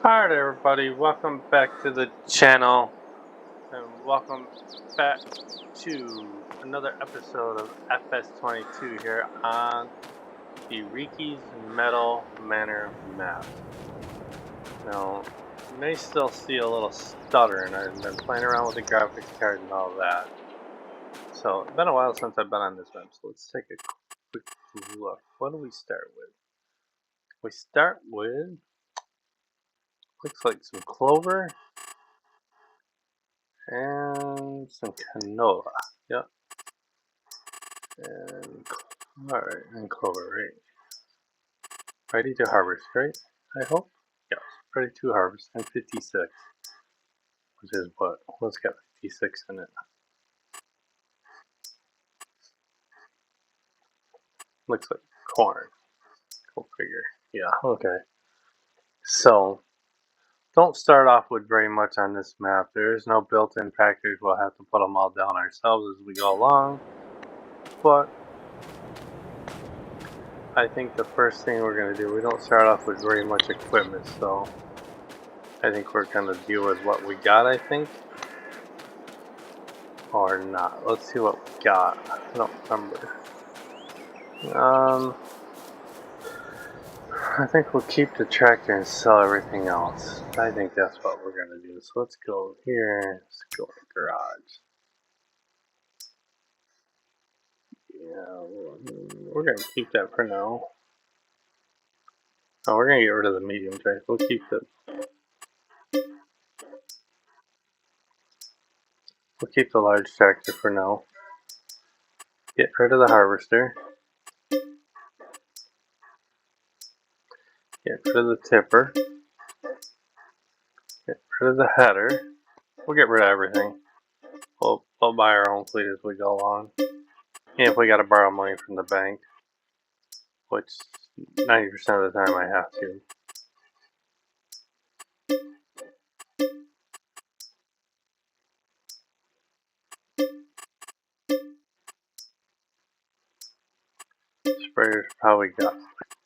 Alright everybody, welcome back to the channel and welcome back to another episode of FS22 here on the Ricci's Metal Manor map. Now, you may still see a little stutter and I've been playing around with the graphics card and all that. So, it's been a while since I've been on this map, so let's take a quick look. What do we start with? We start with, looks like some clover. And some canola. Yep. And alright, and clover, right? Ready to harvest, right? I hope? Yes. Ready to harvest. And 56. Which is what? Let's get 56 in it. Looks like corn. Go figure. Yeah, okay. So, don't start off with very much on this map. There is no built-in package. We'll have to put them all down ourselves as we go along. But I think the first thing we're going to do, we don't start off with very much equipment, so I think we're going to deal with what we got, I think. Or not. Let's see what we got. I don't remember. I think we'll keep the tractor and sell everything else. I think that's what we're going to do. So let's go here. Let's go to the garage. Yeah, we're going to keep that for now. Oh, we're going to get rid of the medium tractor. We'll keep the large tractor for now. Get rid of the harvester. Get rid of the tipper. Get rid of the header. We'll get rid of everything. We'll buy our own fleet as we go along. And if we got to borrow money from the bank, which 90% of the time I have to. Sprayer's probably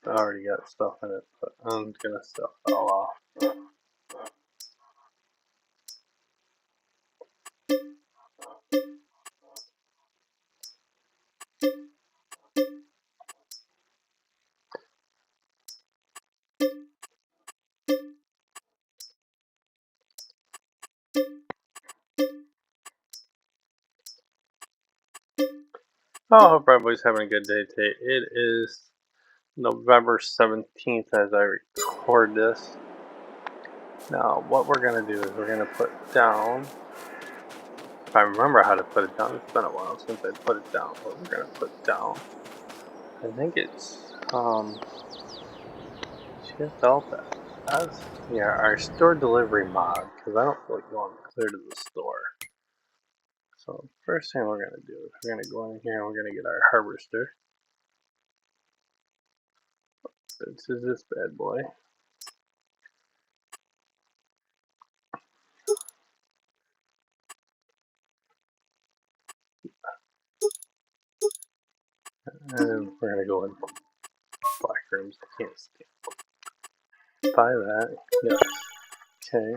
already got stuff in it, but I'm gonna stuff it all off. I hope everybody's having a good day today. It is November 17th as I record this. Now, what we're gonna do is we're gonna put down, if I remember how to put it down, it's been a while since I put it down, but we're gonna put down, I think it's, Delta. Yeah, our store delivery mod, because I don't feel like going clear to the store. So first thing we're going to do is we're going to go in here and we're going to get our harvester. This is this bad boy. And we're going to go in black rooms. I can't stand. Buy that. Yes. Okay.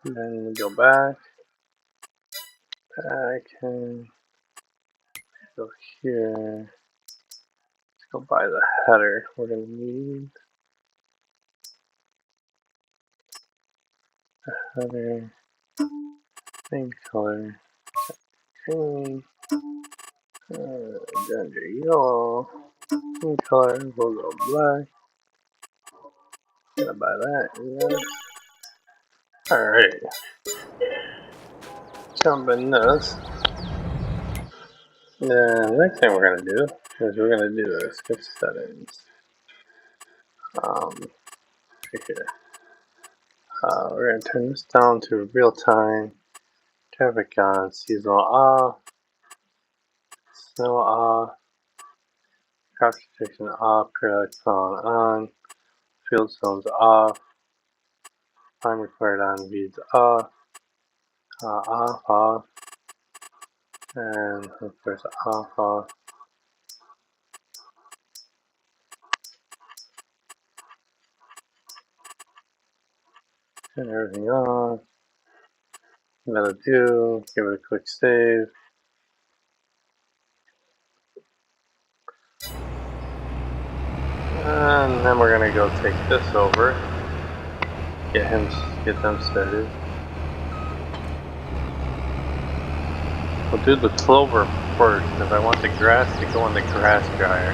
And then we go back. And go here. Let's go buy the header. We're going to need the header. Same color. Green. Ginger yellow. Same color. We'll go black. Gonna buy that. Yeah. Alright. Jump in this. Then the next thing we're gonna do is we're gonna do is skip settings. Right here. We're gonna turn this down to real time. Traffic on, seasonal off, snow off, crop protection off, periodic phone on, field zones off, time required on beads off, off, and of course off. Turn everything off. That'll do. Give it a quick save. And then we're gonna go take this over. Get them started. We'll do the clover first, because I want the grass to go in the grass dryer.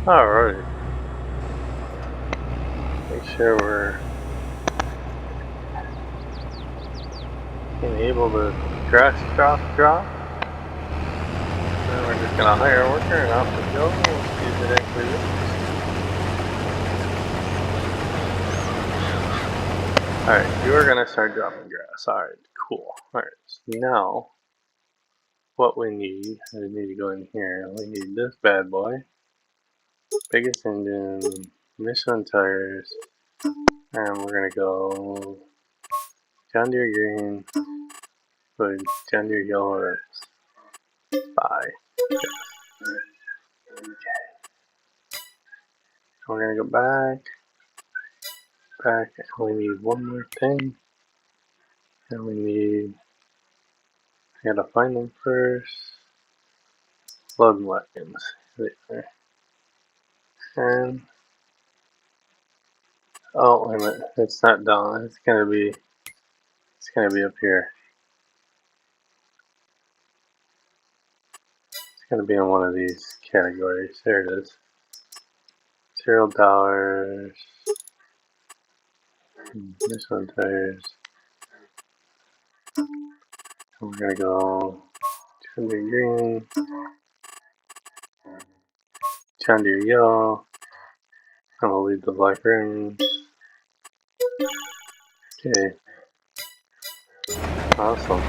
Alright. Make sure we're enable the grass drop. Then we're just gonna hire a worker and off we go. We'll see if it actually works. Alright, you are gonna start dropping grass. Alright, cool. Alright, so now what we need to go in here. We need this bad boy. Biggest engine, Michelin tires, and we're gonna go John Deere green with John Deere yellow rims. Bye. We're gonna go back, and we need one more thing. And we need, I gotta find them first. Load wagons. Right there. And, oh, wait a minute, it's not down, it's gonna be up here. It's gonna be in one of these categories. There it is. $0. This one tires. And we're gonna go John Deere green, John Deere yellow, and we'll leave the black rims. Okay. Awesome.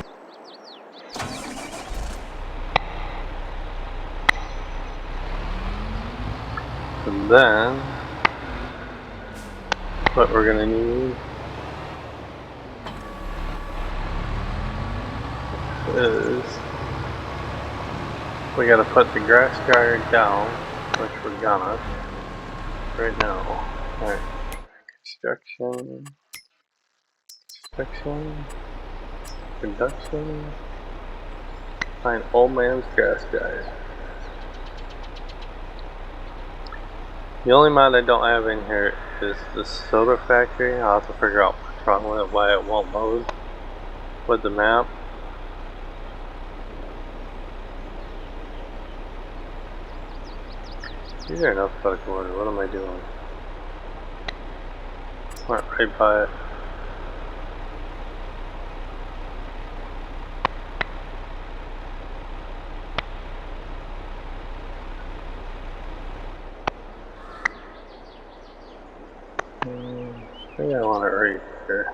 And then what we're gonna need is we gotta put the grass dryer down, which we're gonna right now. Alright. Construction, production, find old man's grass dryer. The only mod I don't have in here is the soda factory. I'll have to figure out what's wrong with it, why it won't load with the map. These are in alphabetical order. What am I doing? Went right by it. I think I want it right here.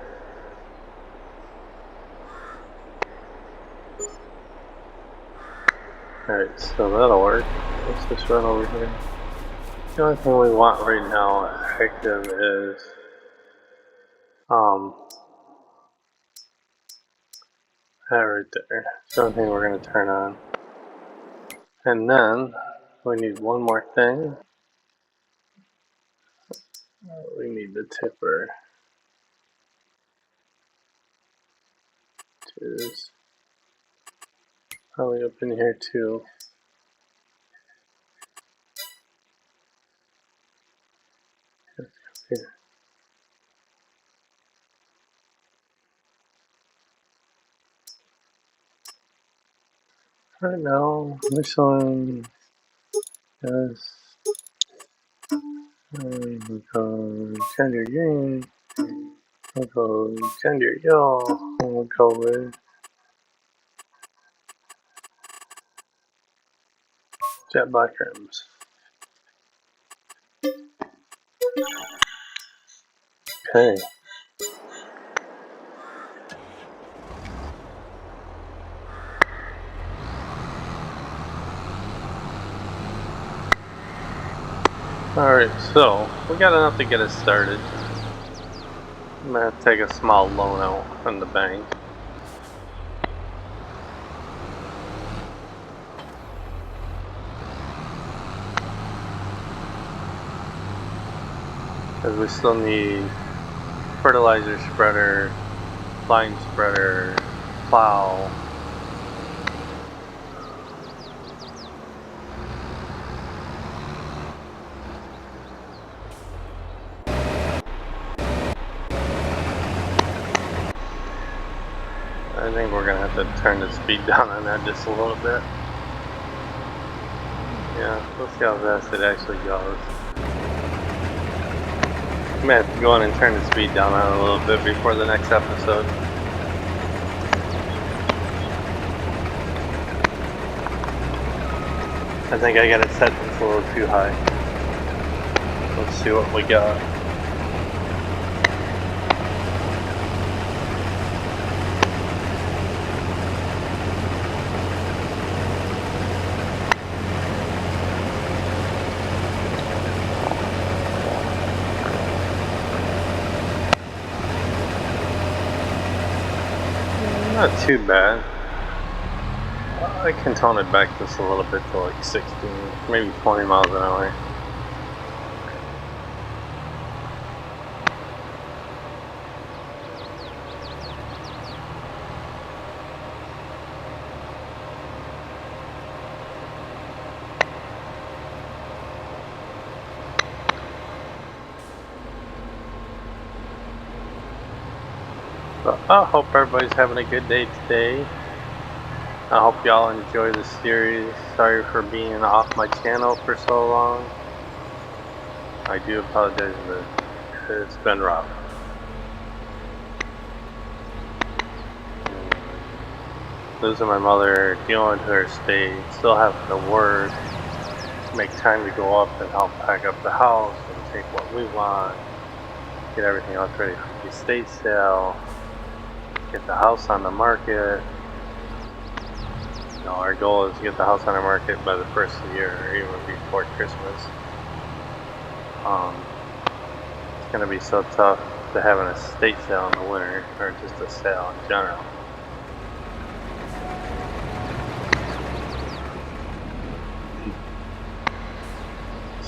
Alright, so that'll work. Let's just run over here. The only thing we want right now active is that right there. It's the only thing we're gonna turn on. And then we need one more thing. We need the tipper. Which is probably up in here too. Here. Right now, this one is we'll go gender green, we'll go gender yellow, and we'll go with jet black rims. Okay. Alright, so we got enough to get us started. I'm gonna take a small loan out from the bank. Because we still need fertilizer spreader, line spreader, plow. I think we're gonna have to turn the speed down on that just a little bit. Yeah, let's see how fast it actually goes. I'm gonna have to go in and turn the speed down on it a little bit before the next episode. I think I got it set just a little too high. Let's see what we got. Not too bad. I can tone it back just a little bit to like 16, maybe 20 miles an hour. But I hope everybody's having a good day today. I hope y'all enjoy the series. Sorry for being off my channel for so long. I do apologize, but it's been rough. Losing my mother, dealing with her state, still having to work, make time to go up and help pack up the house and take what we want, get everything else ready for the estate sale, get the house on the market. You know, our goal is to get the house on the market by the first of the year, or even before Christmas. It's going to be so tough to have an estate sale in the winter, or just a sale in general.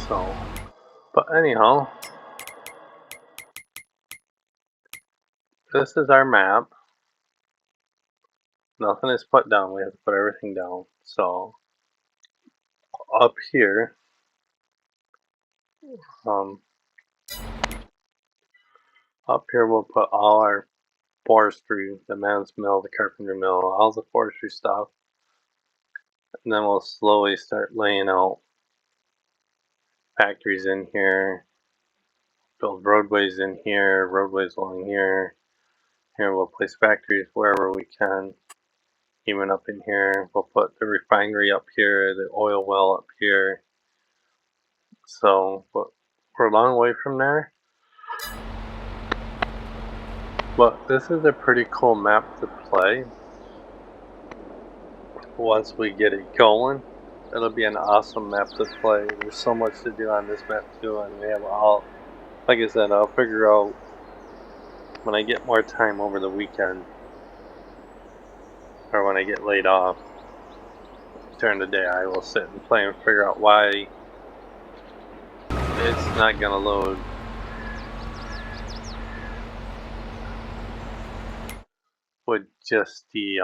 So, but anyhow, this is our map. Nothing is put down, we have to put everything down. So, up here, we'll put all our forestry, the man's mill, the carpenter mill, all the forestry stuff. And then we'll slowly start laying out factories in here, build roadways in here, roadways along here. Here we'll place factories wherever we can. Even up in here, we'll put the refinery up here, the oil well up here. So, but we're a long way from there. But this is a pretty cool map to play. Once we get it going, it'll be an awesome map to play. There's so much to do on this map too, and we have all, like I said, I'll figure out when I get more time over the weekend, or when I get laid off during the day, I will sit and play and figure out why it's not gonna load. With just the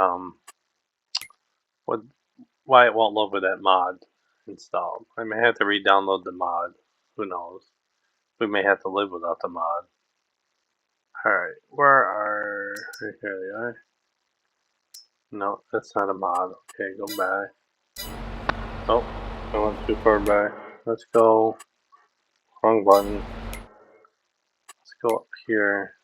why it won't load with that mod installed. I may have to re-download the mod. Who knows? We may have to live without the mod. Alright, where are... Here they are. No, that's not a mod. Okay, go back. Oh, I went too far back. Let's go... Wrong button. Let's go up here.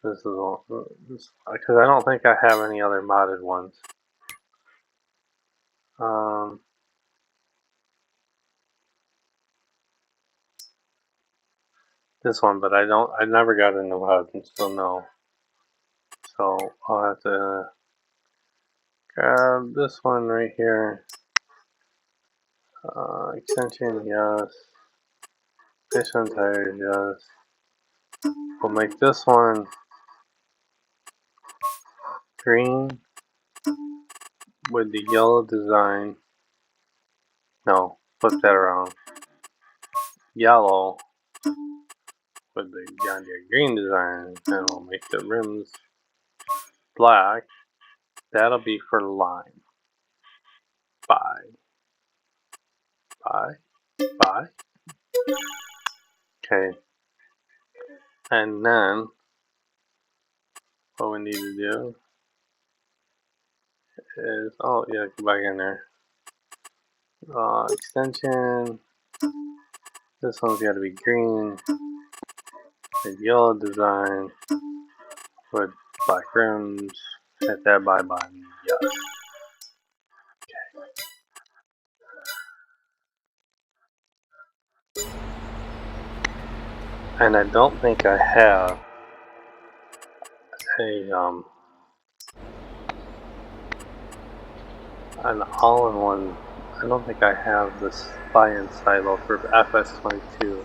This is all... Because I don't think I have any other modded ones. This one, but I never got into mod until now. So I'll have to grab this one right here. Extension, yes. This one tires, yes. We'll make this one green with the yellow design. No, flip that around. Yellow with the John Deere green design, and we'll make the rims black. That'll be for line. Bye. Okay. And then what we need to do is, oh yeah, go back in there. Extension. This one's got to be green. The yellow design with black rims. Hit that bye button. Yes. Okay. And I don't think I have an all-in-one. I don't think I have this buy-in silo for FS22.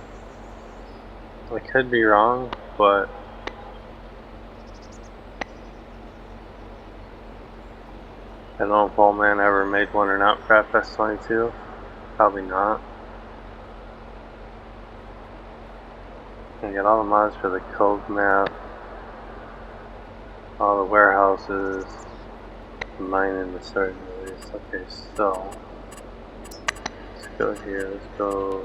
I could be wrong, but I don't know if Old Man ever made one or not for FS22. Probably not. You get all the mods for the code map, all the warehouses, mining the certain areas. Okay, so let's go here. Let's go.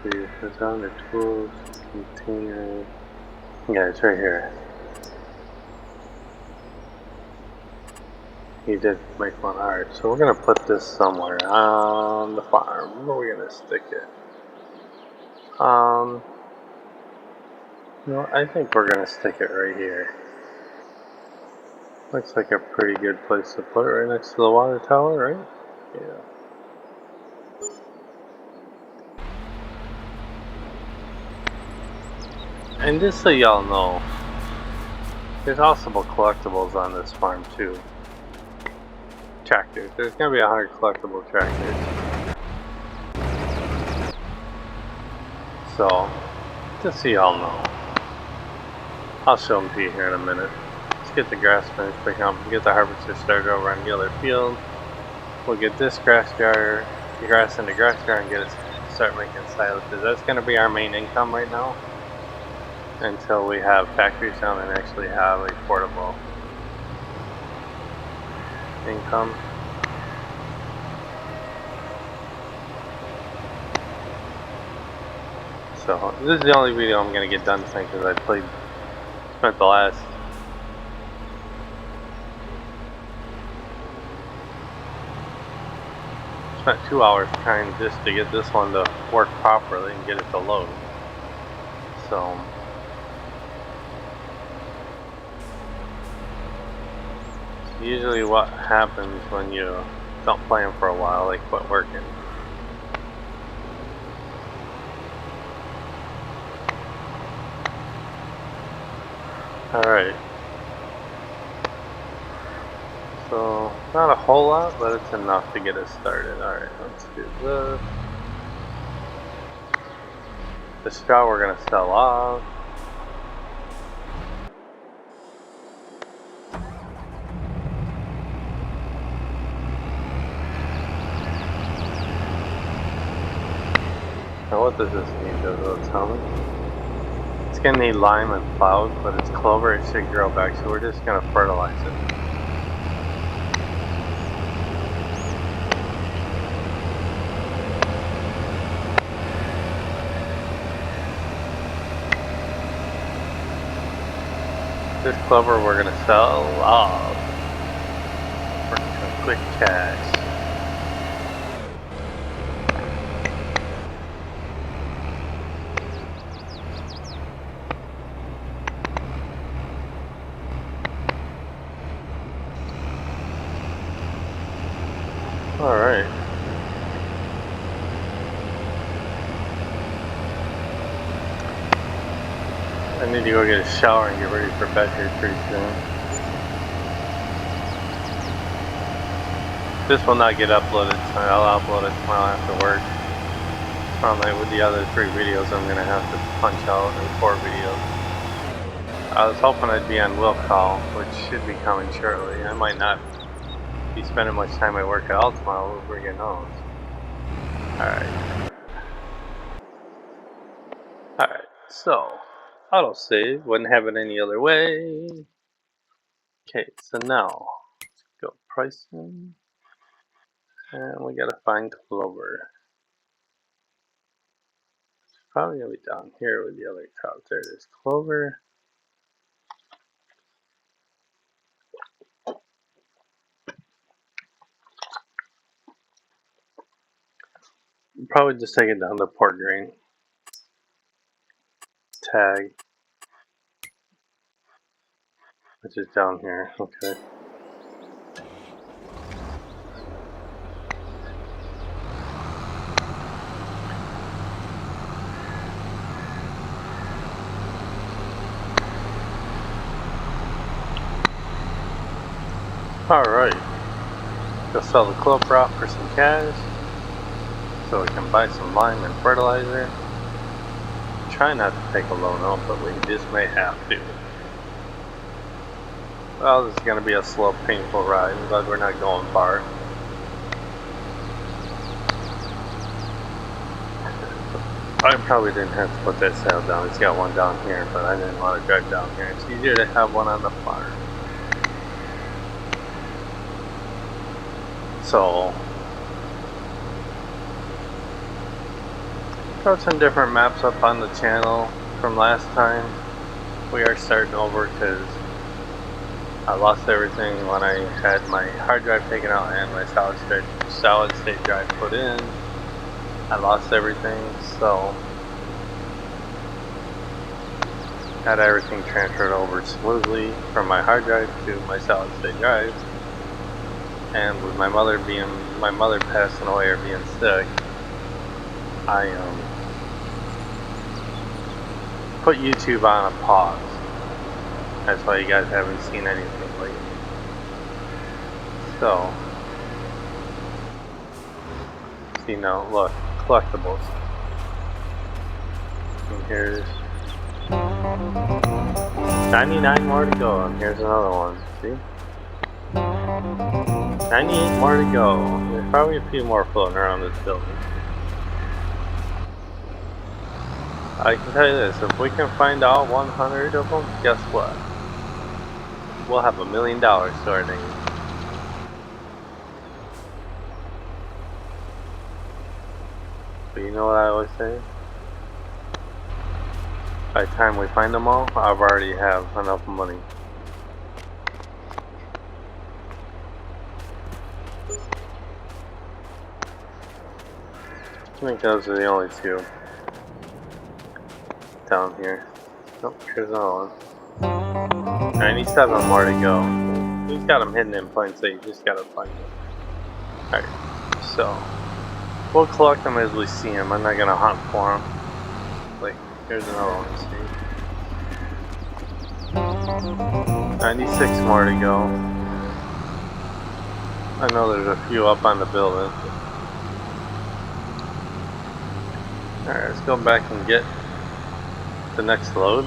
It's on the tools, container. Yeah, it's right here. He did make one. Alright, so we're gonna put this somewhere on the farm. Where are we gonna stick it? No, I think we're gonna stick it right here. Looks like a pretty good place to put it, right next to the water tower, right? Yeah. And just so y'all know, there's also collectibles on this farm too. Tractors. There's gonna be 100 collectible tractors. So, just so y'all know. I'll show them to you here in a minute. Let's get the grass finished, pick up, get the harvester started over on the other field. We'll get this grass dryer, the grass in the grass dryer, and get it start making silages. That's going to be our main income right now, until we have factories down and actually have a portable income. So this is the only video I'm going to get done tonight because I spent the last spent 2 hours trying just to get this one to work properly and get it to load. So usually what happens when you don't play them for a while, they quit working. Alright. So, not a whole lot, but it's enough to get us started. Alright, let's do this. The straw we're going to sell off. Now what does this mean? Does it tell me? It's going to need lime and plowed, but it's clover, it should grow back, so we're just going to fertilize it. This clover we're going to sell off for some quick cash. Alright. I need to go get a shower and get ready for bed here pretty soon. This will not get uploaded tonight. I'll upload it tomorrow after work. Probably with the other 3 videos I'm gonna have to punch out and 4 videos. I was hoping I'd be on will call, which should be coming shortly. I might not be spending much time at work at all tomorrow. We're getting home. Alright, so autosave, wouldn't have it any other way. Okay, so now let's go pricing, and we gotta find Clover. It's probably gonna be down here with the other cows. There it is, Clover. Probably just take it down to Port Green. Tag, which is down here. Okay. Alright. Go sell the Clover off for some cash, so we can buy some lime and fertilizer. Try not to take a loan out, but we just may have to. Well, this is going to be a slow, painful ride. I'm glad we're not going far. I probably didn't have to put that sail down. It's got one down here, but I didn't want to drive down here. It's easier to have one on the farm. So, got some different maps up on the channel from last time. We are starting over because I lost everything when I had my hard drive taken out and my solid state drive put in. I lost everything, so had everything transferred over smoothly from my hard drive to my solid state drive. And with my mother passing away or being sick, I put YouTube on a pause. That's why you guys haven't seen anything lately. So, see now, look, collectibles. And here's 99 more to go, and here's another one, see? 98 more to go. There's probably a few more floating around this building. I can tell you this, if we can find all 100 of them, guess what? We'll have $1 million to our name. But you know what I always say? By the time we find them all, I've already have enough money. I think those are the only 2 down here. Nope, here's another one. 97 more to go. He's got them hidden in plain sight, you just gotta find them. Alright, so we'll collect them as we see them. I'm not gonna hunt for them. Like, here's another one, see? 96 more to go. I know there's a few up on the building. Alright, let's go back and get the next load.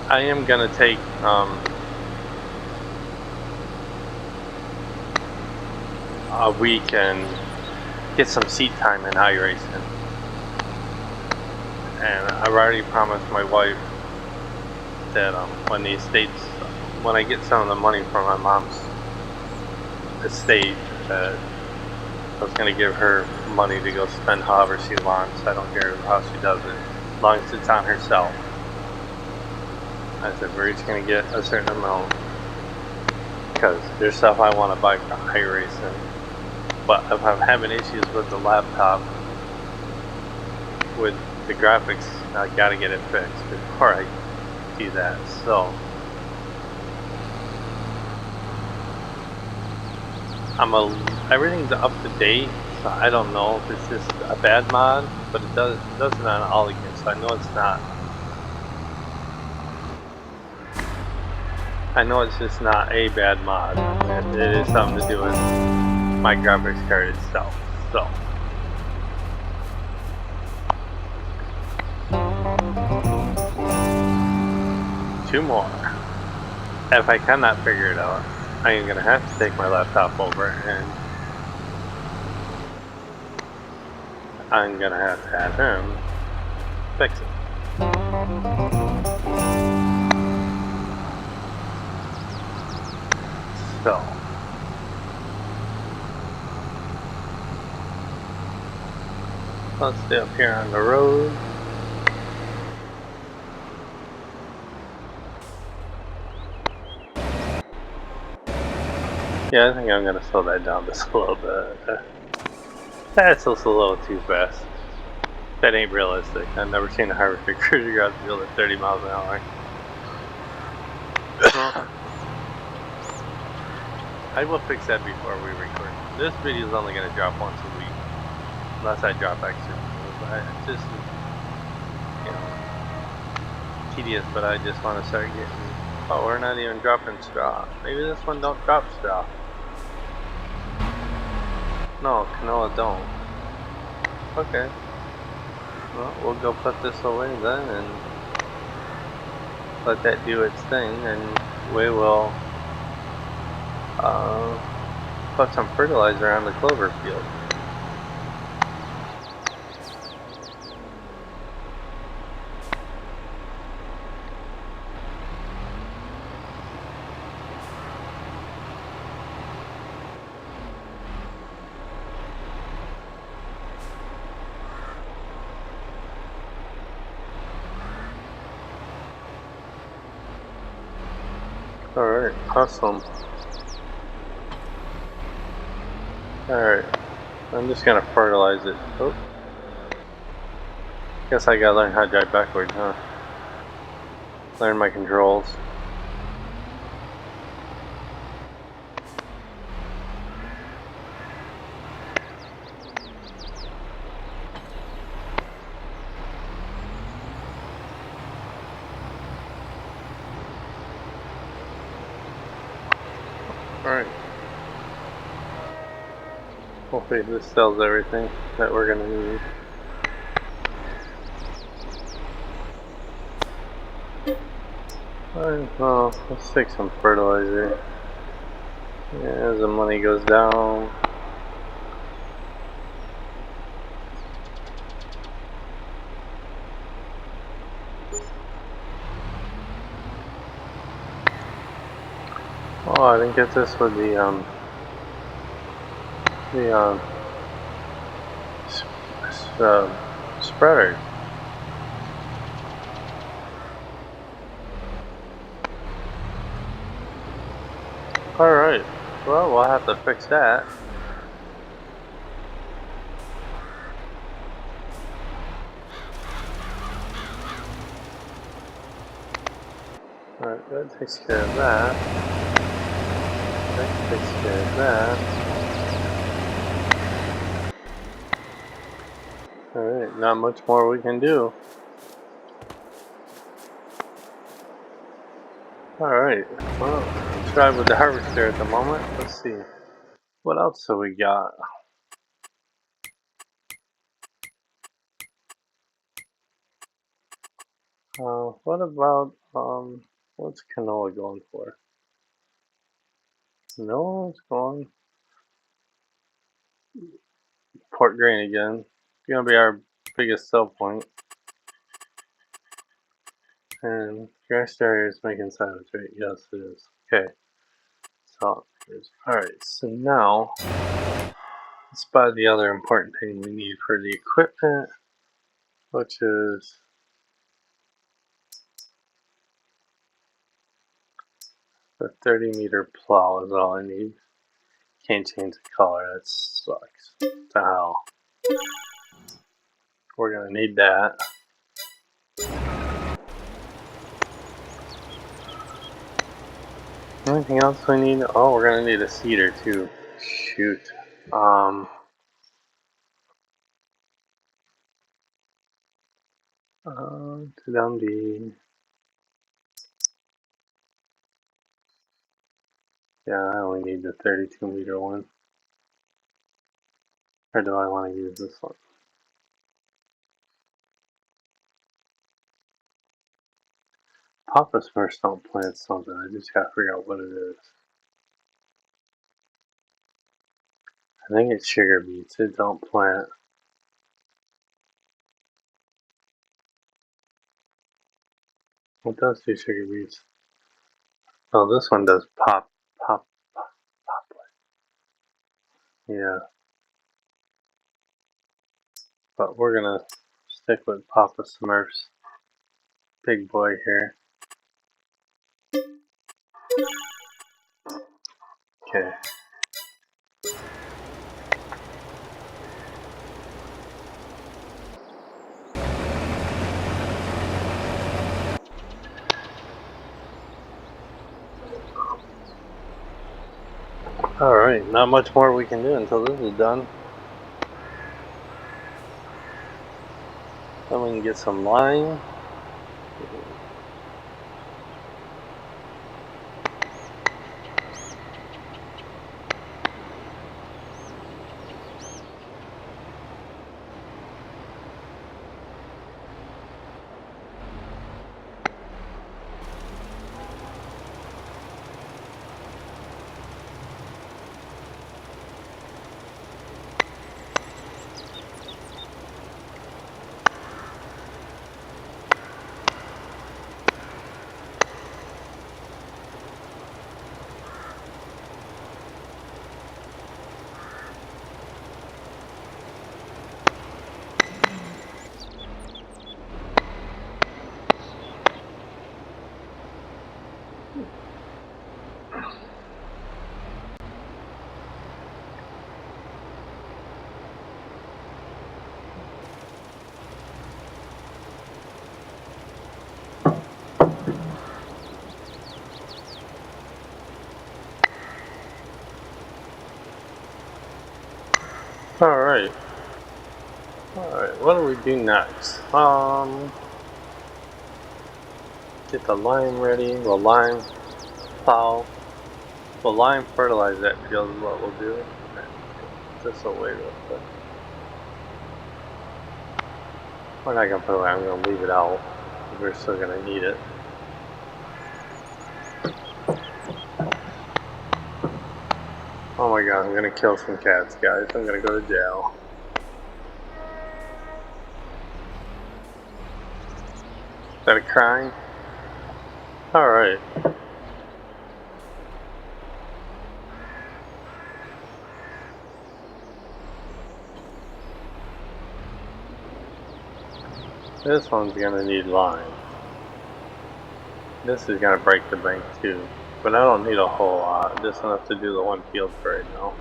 I am gonna take a week and get some seat time in iRacing. And I've already promised my wife that when I get some of the money from my mom's estate, that I was going to give her money to go spend however she wants. I don't care how she does it, as long as it's on herself. I said we're each going to get a certain amount, because there's stuff I want to buy for iRacing. But if I'm having issues with the laptop, with the graphics, I got to get it fixed before I do that. So everything's up to date, so I don't know if it's just a bad mod, but it does it on all again, so I know it's not I know it's just not a bad mod. It is something to do with my graphics card itself. So. Two more. If I cannot figure it out, I am gonna have to take my laptop over and I'm gonna have to have him fix it. So let's stay up here on the road. Yeah, I think I'm gonna slow that down just a little bit. That's also a little too fast. That ain't realistic. I've never seen a harvester cruiser go out the field at 30 miles an hour. I will fix that before we record. This video is only gonna drop once a week, unless I drop extra videos. It's just, you know, tedious, but I just want to start getting. Oh, we're not even dropping straw. Maybe this one don't drop straw. No, canola don't. Okay. Well, we'll go put this away then and let that do its thing, and we will put some fertilizer on the clover field. Alright, awesome. Alright, I'm just gonna fertilize it. Oh. Guess I gotta learn how to drive backwards, huh? Learn my controls. Alright. Hopefully this sells everything that we're gonna need. Alright, well, let's take some fertilizer. Yeah, as the money goes down. Oh, I didn't get this with the spreader. Alright, well, we'll have to fix that. Alright, that takes care of that. That takes care of that. Alright, not much more we can do. Alright, well, let's try with the harvester at the moment. Let's see. What else have we got? What about, what's canola going for? No, it's going. Port grain again. It's gonna be our biggest sell point. And grass area is making silence, right? Yes, it is. Okay. So, alright, so now let's buy the other important thing we need for the equipment, which is the 30-meter plow is all I need. Can't change the color, that sucks. What the hell? We're gonna need that. Anything else we need? Oh, we're gonna need a seeder too. Shoot. To down the Yeah, I only need the 32-meter one. Or do I want to use this one? Papa's first don't plant something. I just gotta figure out what it is. I think it's sugar beets. It don't plant. What does do sugar beets? Oh, this one does pop. Yeah. But we're gonna stick with Papa Smurf's big boy here. Okay. Alright, not much more we can do until this is done. Then we can get some lime. Alright. Alright, what do we do next? Get the lime ready. The lime plow. The lime fertilize that field is what we'll do. This away real quick. We're not gonna put it away, I'm gonna leave it out. We're still gonna need it. Oh my god, I'm gonna kill some cats, guys. I'm gonna go to jail. Is that a crime? Alright. This one's gonna need lime. This is gonna break the bank too. But I don't need a whole lot, just enough to do the one field for right now.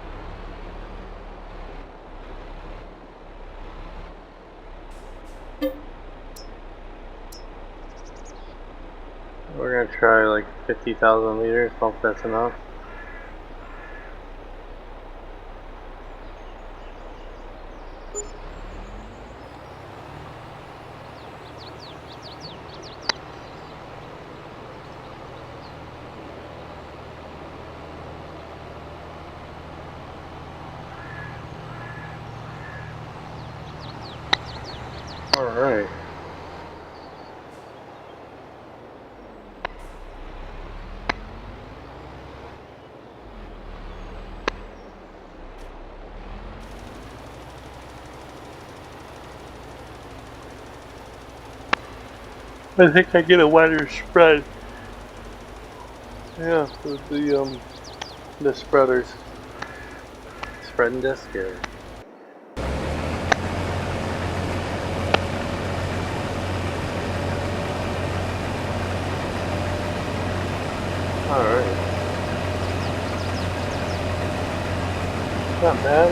We're gonna try like 50,000 liters, hope that's enough. Alright. I think I get a wider spread. Yeah, with the spreaders. Spreading disc here. Alright. Not bad.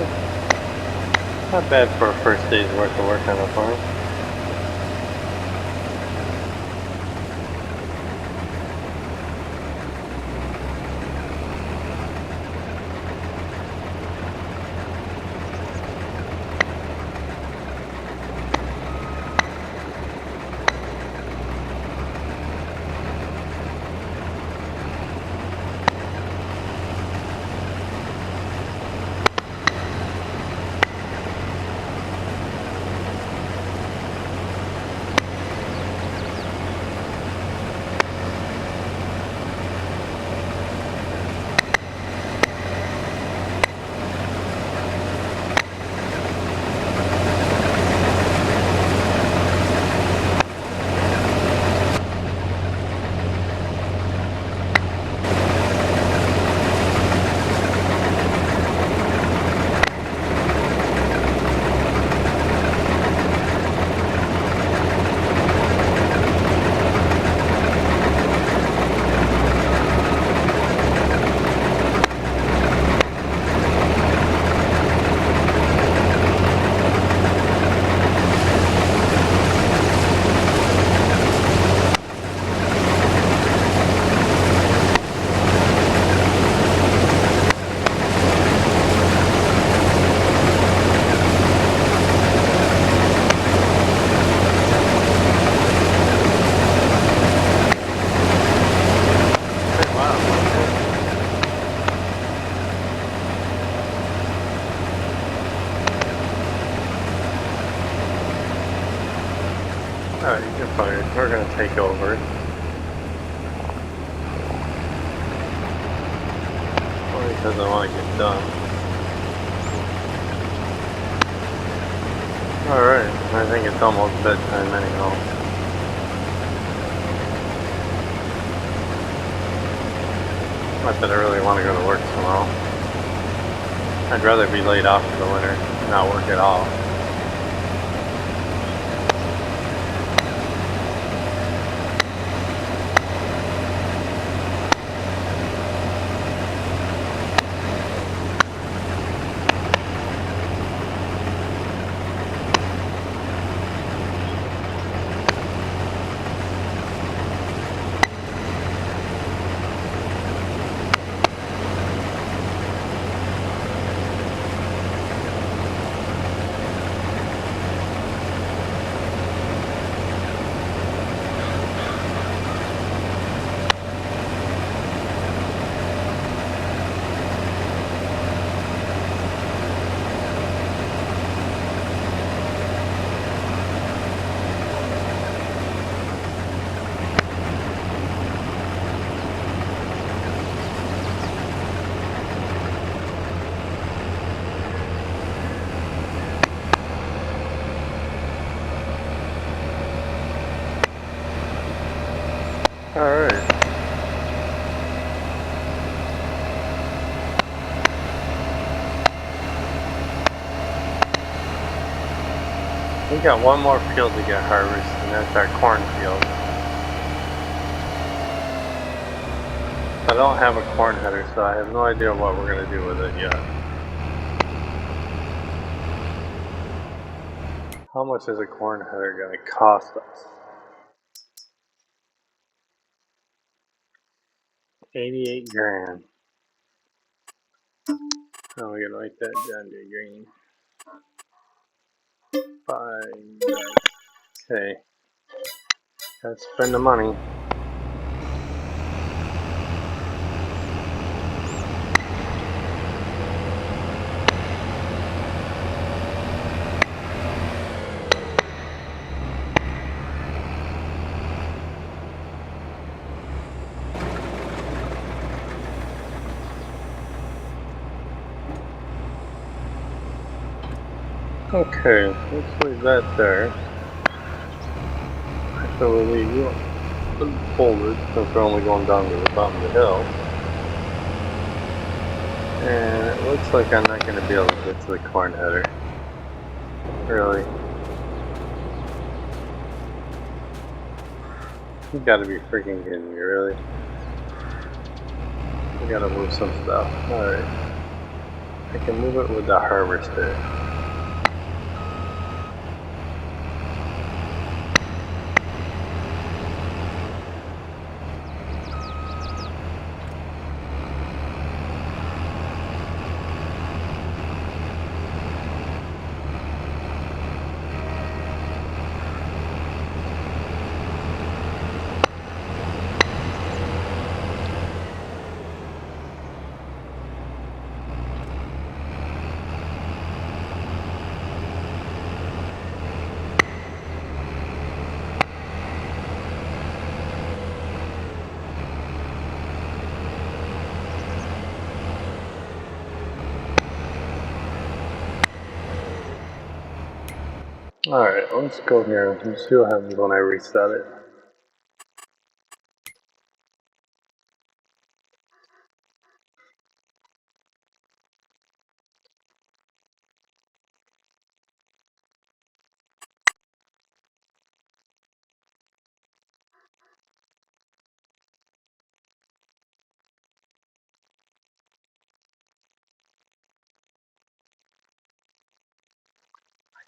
Not bad for a first day's worth of work on the farm. we're gonna take over. Only because I want to get done. Alright, I think it's almost bedtime anyhow. Not that I really want to go to work tomorrow. I'd rather be laid off for the winter and not work at all. Alright. We got one more field to get harvested, and that's our cornfield. I don't have a corn header, so I have no idea what we're going to do with it yet. How much is a corn header going to cost us? 88 grand. Oh, we gotta write that down to green. 5. Okay. Gotta spend the money. Okay, let's leave that there. Actually, we'll leave you folded since we're only going down to the bottom of the hill. And it looks like I'm not going to be able to get to the corn header. Really. You gotta be freaking kidding me, really. We gotta move some stuff. Alright. I can move it with the harvester. Alright, let's go here and see what happens when I reset it.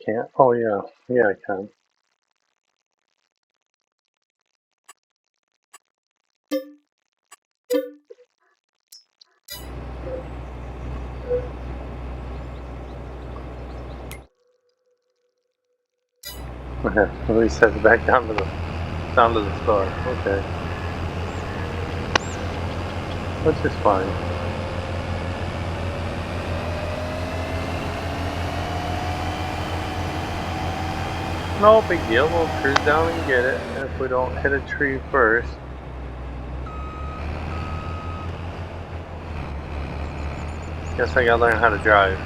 I can't? Oh yeah, yeah I can. Okay, reset it back down to the store. Okay. Which is fine. No big deal, we'll cruise down and get it, and if we don't hit a tree first. Guess I gotta learn how to drive.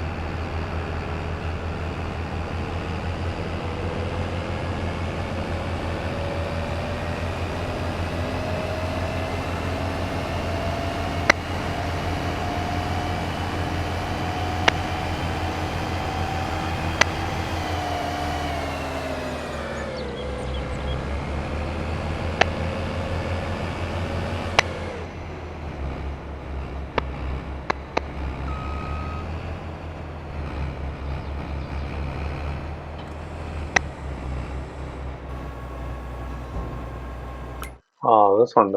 Oh, this one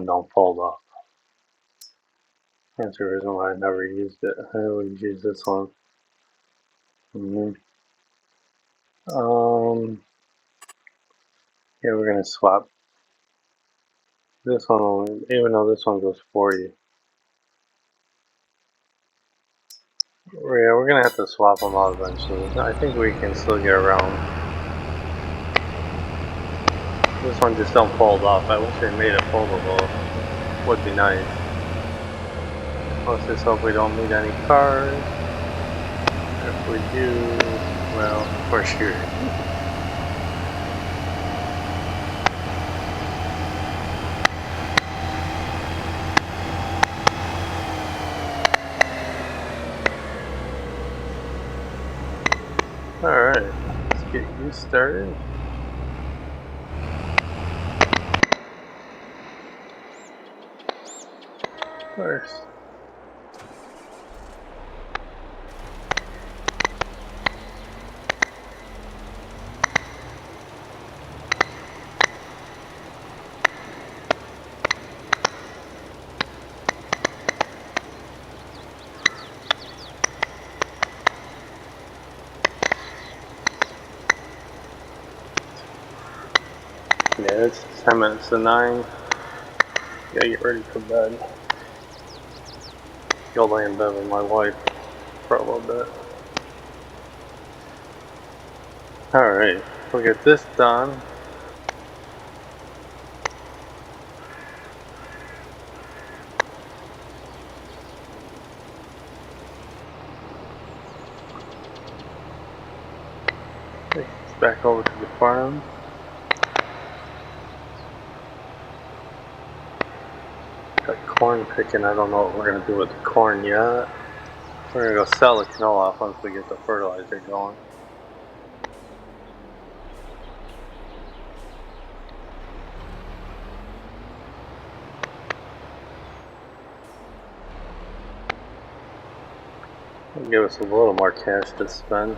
don't fold up. That's the reason why I never used it. I always use this one. Yeah, we're gonna swap this one, even though this one goes 40. Yeah, we're gonna have to swap them out eventually. I think we can still get around. This one just don't fold up. I wish they made it foldable. Would be nice. Let's just hope we don't meet any cars. If we do, well, we're screwed. Alright, let's get you started. First. Yeah, it's 10 minutes to 9. Gotta get ready for bed. Go lay in bed with my wife for a little bit. Alright, we'll get this done. Take this back over to the farm. Got corn picking. I don't know what we're gonna do with the corn yet. We're gonna go sell the canola off once we get the fertilizer going. It'll give us a little more cash to spend.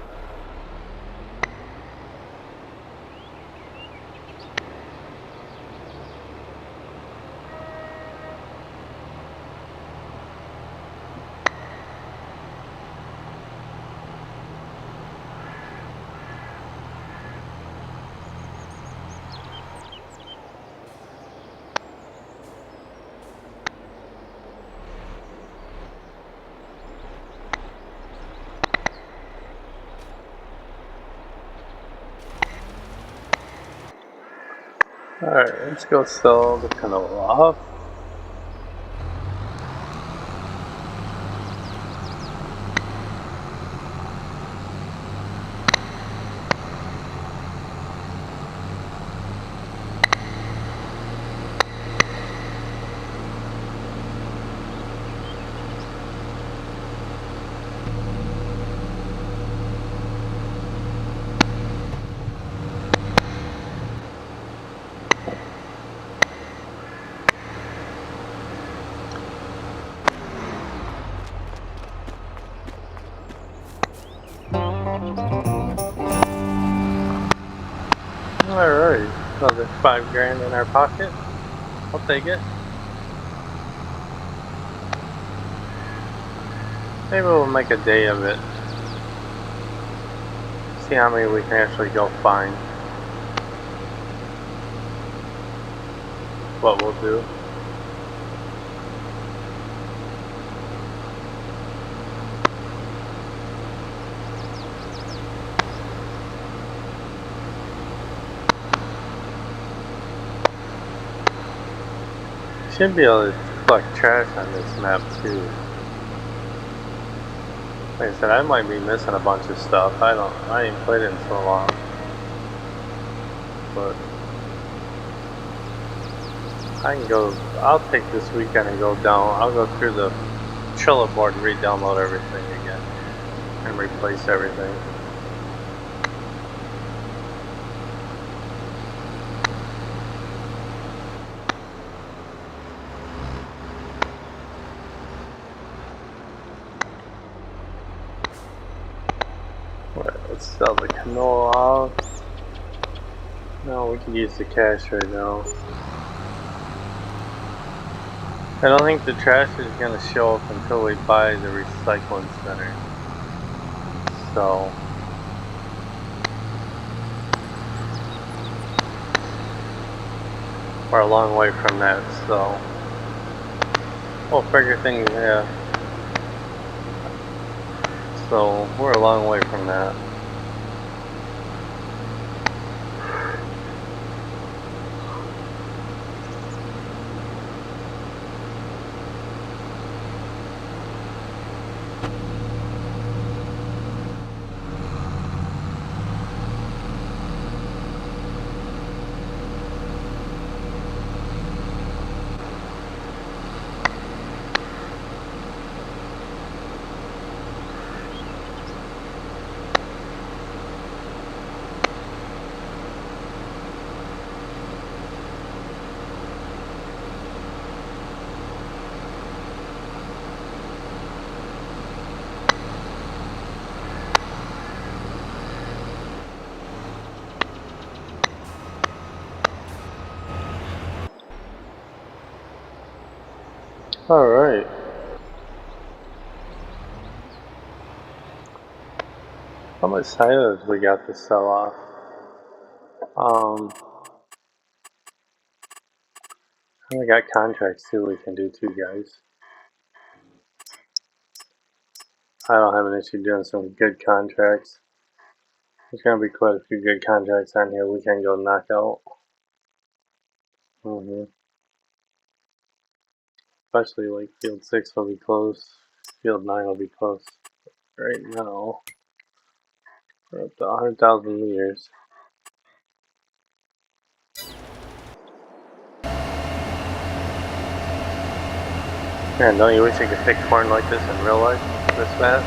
Alright, let's go sell the canola off. Alright, another $5,000 in our pocket. I'll take it. Maybe we'll make a day of it. See how many we can actually go find. What we'll do. should be able to collect trash on this map too. Like I said, I might be missing a bunch of stuff. I ain't played it in so long. But I can go, I'll take this weekend and go down. I'll go through the Trello board and re-download everything again. And replace everything. Let's sell the canola off. No, we can use the cash right now. I don't think the trash is going to show up until we buy the recycling center. So we're a long way from that, so we'll figure things out. So we're a long way from that. Alright. How much silage we got to sell off? We got contracts too we can do too, guys. I don't have an issue doing some good contracts. There's gonna be quite a few good contracts on here we can go knock out. Especially like field 6 will be close, field 9 will be close. Right now, we're up to 100,000 meters. Man, don't you wish you could pick corn like this in real life, this fast?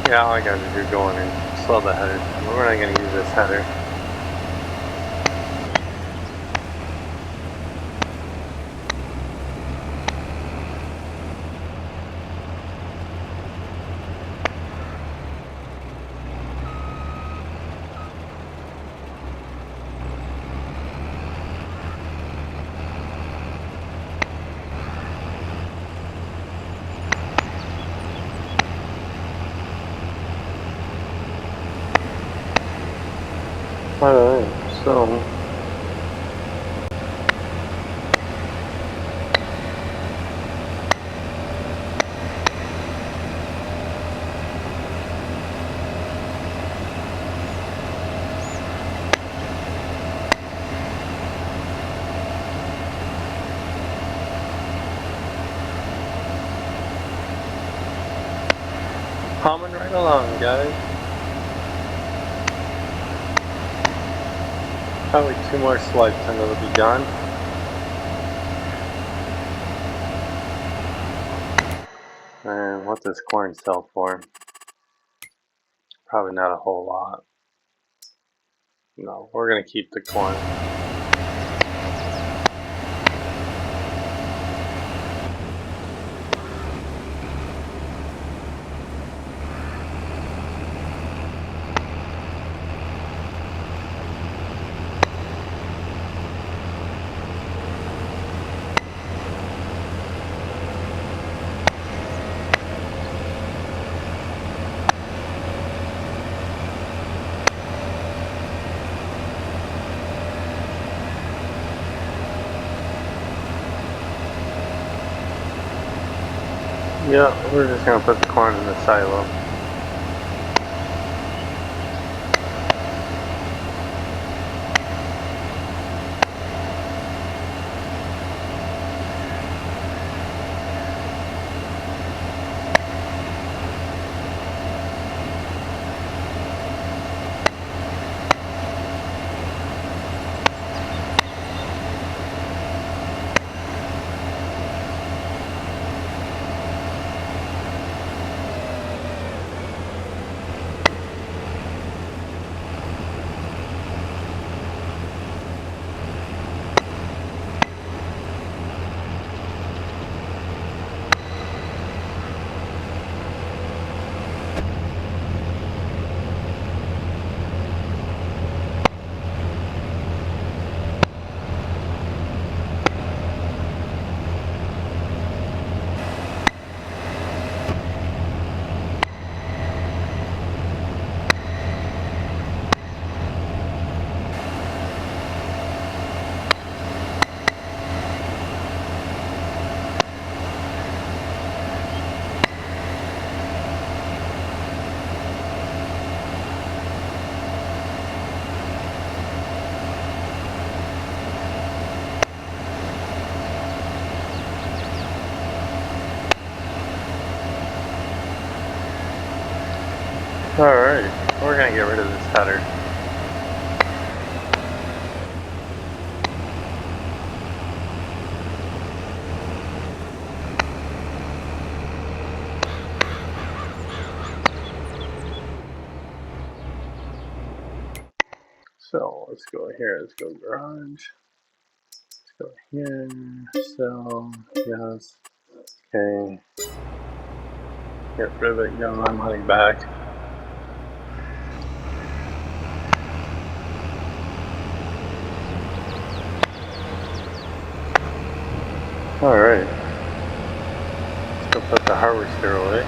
Yeah, all I gotta do is go in and slow the header. We're not gonna use this header. Alright, so humming right along, guys. Probably 2 more swipes and it'll be done. And what does corn sell for? Probably not a whole lot. No, we're gonna keep the corn. Yeah, we're just gonna put the corn in the silo. Alright, we're gonna get rid of this header. So let's go here, let's go garage. Let's go here, so yes. Okay. Get rid of it, no, I'm heading back. Alright. Let's go put the harvester away.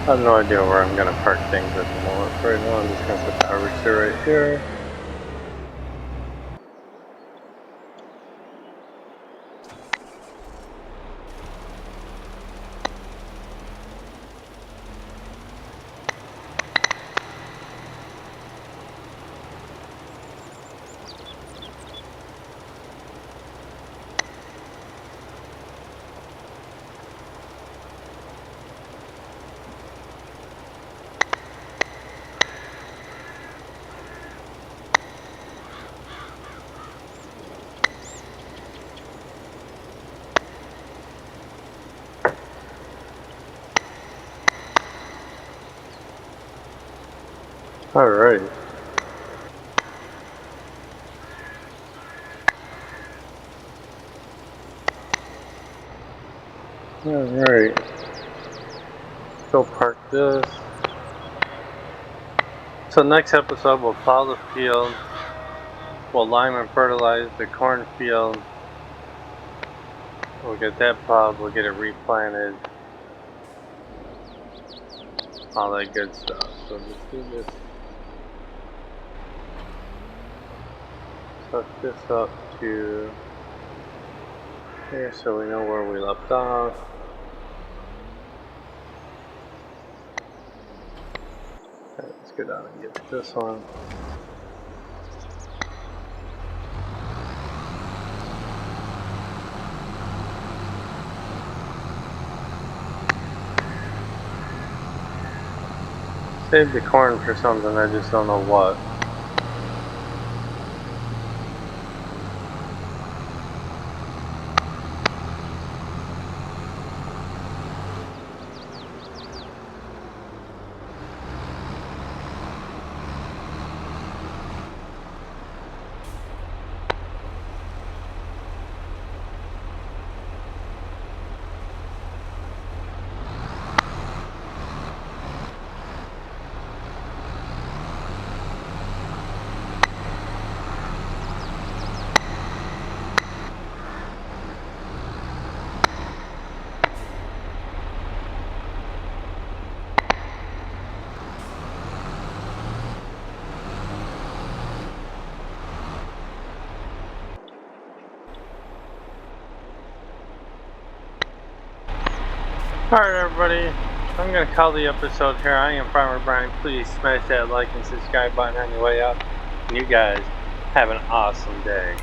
I have no idea where I'm gonna park things at the moment. Right now I'm just gonna put the harvester right here. Alright. Alright. Go park this. So next episode we'll plow the field. We'll lime and fertilize the cornfield. We'll get that plowed, we'll get it replanted. All that good stuff. So let's do this. Hook this up to here so we know where we left off. Okay, let's go down and get this one. Save the corn for something, I just don't know what. Alright everybody, I'm going to call the episode here. I am Farmer Brian. Please smash that like and subscribe button on your way out. And you guys have an awesome day.